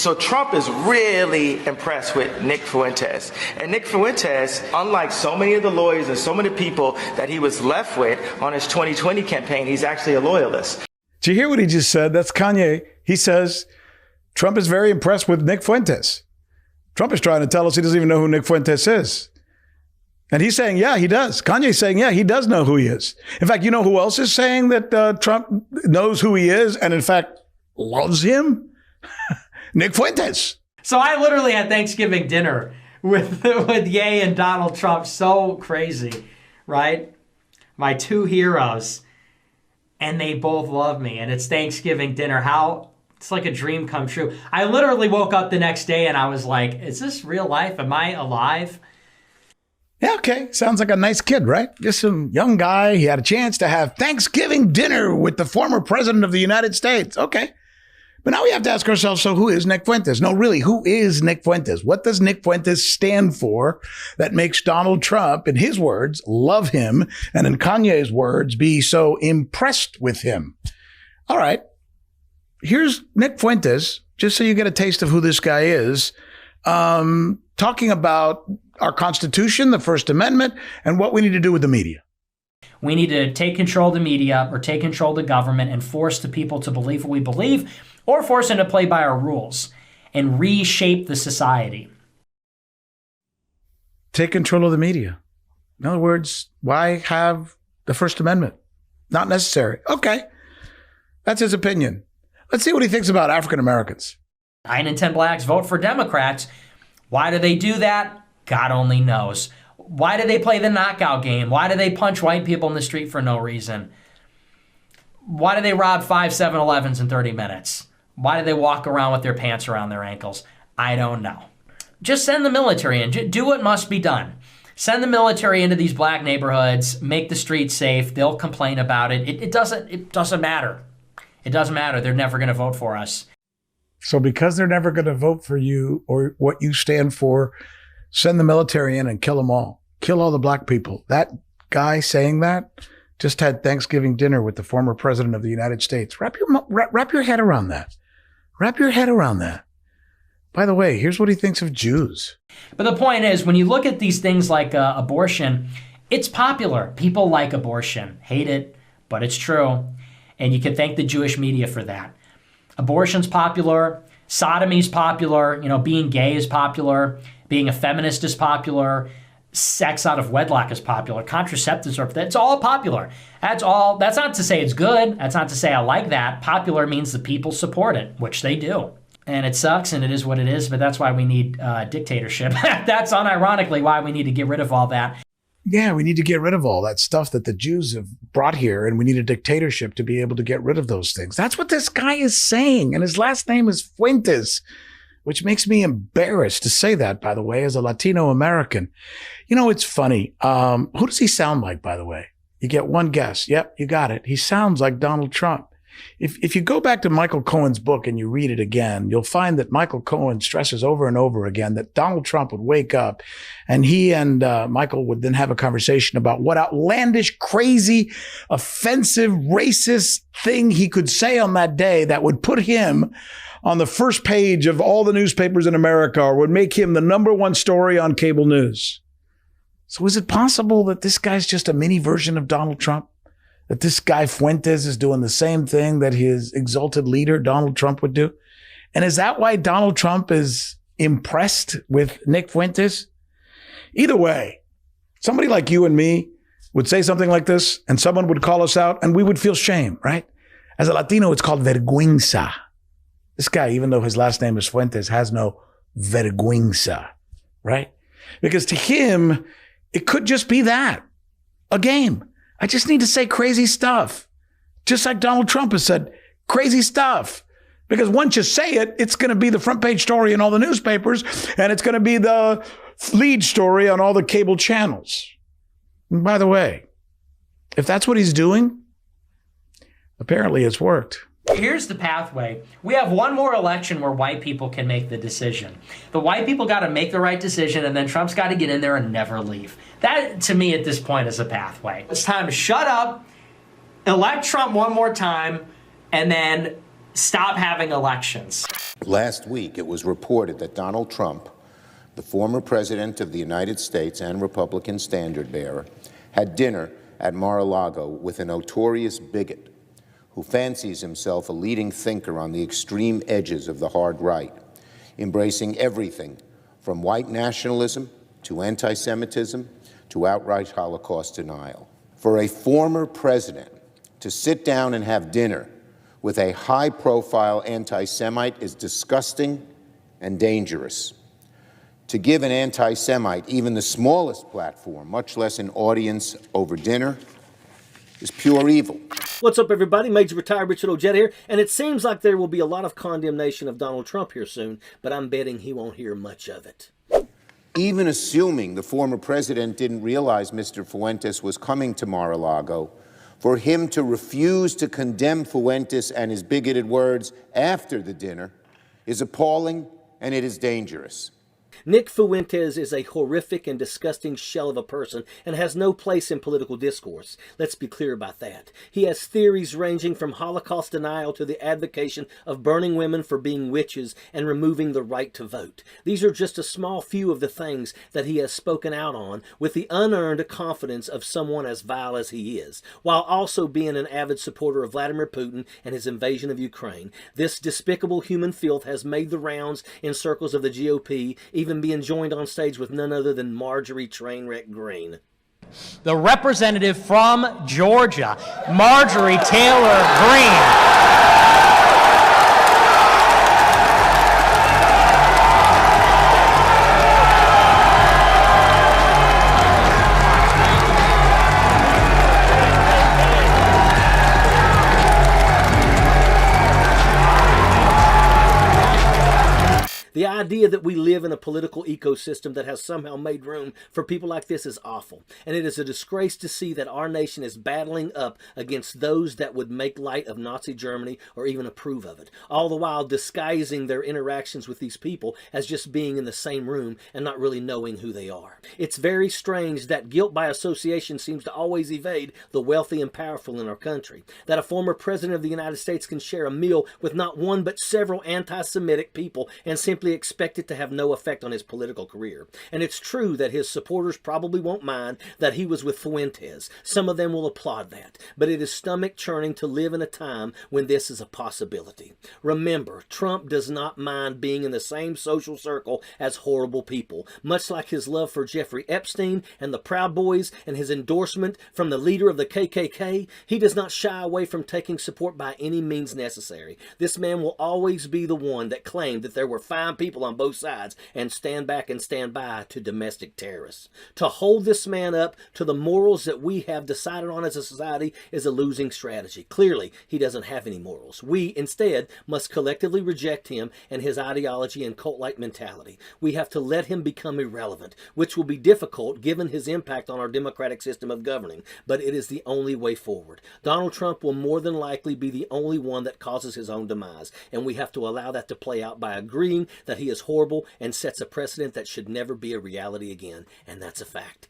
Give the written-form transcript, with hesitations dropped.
So Trump is really impressed with Nick Fuentes. And Nick Fuentes, unlike so many of the lawyers and so many people that he was left with on his 2020 campaign, he's actually a loyalist. Did you hear what he just said? That's Kanye. He says Trump is very impressed with Nick Fuentes. Trump is trying to tell us he doesn't even know who Nick Fuentes is. And he's saying, yeah, he does. Kanye's saying, yeah, he does know who he is. In fact, you know who else is saying that Trump knows who he is and, in fact, loves him? Nick Fuentes. So I literally had Thanksgiving dinner with Ye and Donald Trump. So crazy, right? My two heroes. And they both love me. And it's Thanksgiving dinner. It's like a dream come true. I literally woke up the next day and I was like, is this real life? Am I alive? Yeah, okay. Sounds like a nice kid, right? Just some young guy. He had a chance to have Thanksgiving dinner with the former president of the United States. Okay. But now we have to ask ourselves, so who is Nick Fuentes? No, really, who is Nick Fuentes? What does Nick Fuentes stand for that makes Donald Trump, in his words, love him, and in Kanye's words, be so impressed with him? All right. Here's Nick Fuentes, just so you get a taste of who this guy is, talking about our Constitution, the First Amendment, and what we need to do with the media. We need to take control of the media or take control of the government and force the people to believe what we believe, or force them to play by our rules and reshape the society. Take control of the media. In other words, why have the First Amendment? Not necessary. Okay. That's his opinion. Let's see what he thinks about African Americans. 9 in 10 blacks vote for Democrats. Why do they do that? God only knows. Why do they play the knockout game? Why do they punch white people in the street for no reason? Why do they rob 5 7-Elevens in 30 minutes? Why do they walk around with their pants around their ankles? I don't know. Just send the military in. Do what must be done. Send the military into these black neighborhoods. Make the streets safe. They'll complain about it. It doesn't matter. It doesn't matter. They're never going to vote for us. So because they're never going to vote for you or what you stand for, send the military in and kill them all. Kill all the black people. That guy saying that just had Thanksgiving dinner with the former president of the United States. Wrap your head around that. Wrap your head around that. By the way, here's what he thinks of Jews. But the point is, when you look at these things like abortion, it's popular. People like abortion, hate it, but it's true. And you can thank the Jewish media for that. Abortion's popular. Sodomy's popular. Being gay is popular. Being a feminist is popular. Sex out of wedlock is popular. Contraceptives it's all popular. That's not to say it's good. That's not to say I like that. Popular means the people support it, which they do. And it sucks and it is what it is, but that's why we need dictatorship. That's unironically why we need to get rid of all that. Yeah, we need to get rid of all that stuff that the Jews have brought here, and we need a dictatorship to be able to get rid of those things. That's what this guy is saying, and his last name is Fuentes, which makes me embarrassed to say that, by the way, as a Latino American. It's funny. Who does he sound like, by the way? You get one guess. Yep, you got it. He sounds like Donald Trump. If you go back to Michael Cohen's book and you read it again, you'll find that Michael Cohen stresses over and over again that Donald Trump would wake up and he and Michael would then have a conversation about what outlandish, crazy, offensive, racist thing he could say on that day that would put him on the first page of all the newspapers in America or would make him the #1 story on cable news. So is it possible that this guy's just a mini version of Donald Trump? That this guy Fuentes is doing the same thing that his exalted leader, Donald Trump, would do? And is that why Donald Trump is impressed with Nick Fuentes? Either way, somebody like you and me would say something like this and someone would call us out and we would feel shame, right? As a Latino, it's called vergüenza. This guy, even though his last name is Fuentes, has no vergüenza, right? Because to him, it could just be that, a game. I just need to say crazy stuff. Just like Donald Trump has said crazy stuff. Because once you say it, it's going to be the front page story in all the newspapers, and it's going to be the lead story on all the cable channels. And by the way, if that's what he's doing, apparently it's worked. Here's the pathway. We have one more election where white people can make the decision. The white people got to make the right decision, and then Trump's got to get in there and never leave. That, to me, at this point, is a pathway. It's time to shut up, elect Trump one more time, and then stop having elections. Last week, it was reported that Donald Trump, the former president of the United States and Republican standard-bearer, had dinner at Mar-a-Lago with a notorious bigot who fancies himself a leading thinker on the extreme edges of the hard right, embracing everything from white nationalism to anti-Semitism to outright Holocaust denial. For a former president to sit down and have dinner with a high-profile anti-Semite is disgusting and dangerous. To give an anti-Semite even the smallest platform, much less an audience over dinner, is pure evil. What's up, everybody? Major Retired Richard Old Jet here, and it seems like there will be a lot of condemnation of Donald Trump here soon, but I'm betting he won't hear much of it. Even assuming the former president didn't realize Mr. Fuentes was coming to Mar-a-Lago, for him to refuse to condemn Fuentes and his bigoted words after the dinner is appalling, and it is dangerous. Nick Fuentes is a horrific and disgusting shell of a person and has no place in political discourse. Let's be clear about that. He has theories ranging from Holocaust denial to the advocation of burning women for being witches and removing the right to vote. These are just a small few of the things that he has spoken out on with the unearned confidence of someone as vile as he is, while also being an avid supporter of Vladimir Putin and his invasion of Ukraine. This despicable human filth has made the rounds in circles of the GOP, even being joined on stage with none other than Marjorie Trainwreck Greene. The representative from Georgia, Marjorie Taylor Greene. The idea that we live in a political ecosystem that has somehow made room for people like this is awful. And it is a disgrace to see that our nation is battling up against those that would make light of Nazi Germany or even approve of it, all the while disguising their interactions with these people as just being in the same room and not really knowing who they are. It's very strange that guilt by association seems to always evade the wealthy and powerful in our country. That a former president of the United States can share a meal with not one but several anti-Semitic people and simply expect it to have no effect on his political career. And it's true that his supporters probably won't mind that he was with Fuentes. Some of them will applaud that. But it is stomach churning to live in a time when this is a possibility. Remember, Trump does not mind being in the same social circle as horrible people. Much like his love for Jeffrey Epstein and the Proud Boys and his endorsement from the leader of the KKK, he does not shy away from taking support by any means necessary. This man will always be the one that claimed that there were fine people on both sides and stand back and stand by to domestic terrorists. To hold this man up to the morals that we have decided on as a society is a losing strategy. Clearly, he doesn't have any morals. We, instead, must collectively reject him and his ideology and cult-like mentality. We have to let him become irrelevant, which will be difficult given his impact on our democratic system of governing, but it is the only way forward. Donald Trump will more than likely be the only one that causes his own demise, and we have to allow that to play out by agreeing that he is horrible and sets a precedent that should never be a reality again, and that's a fact.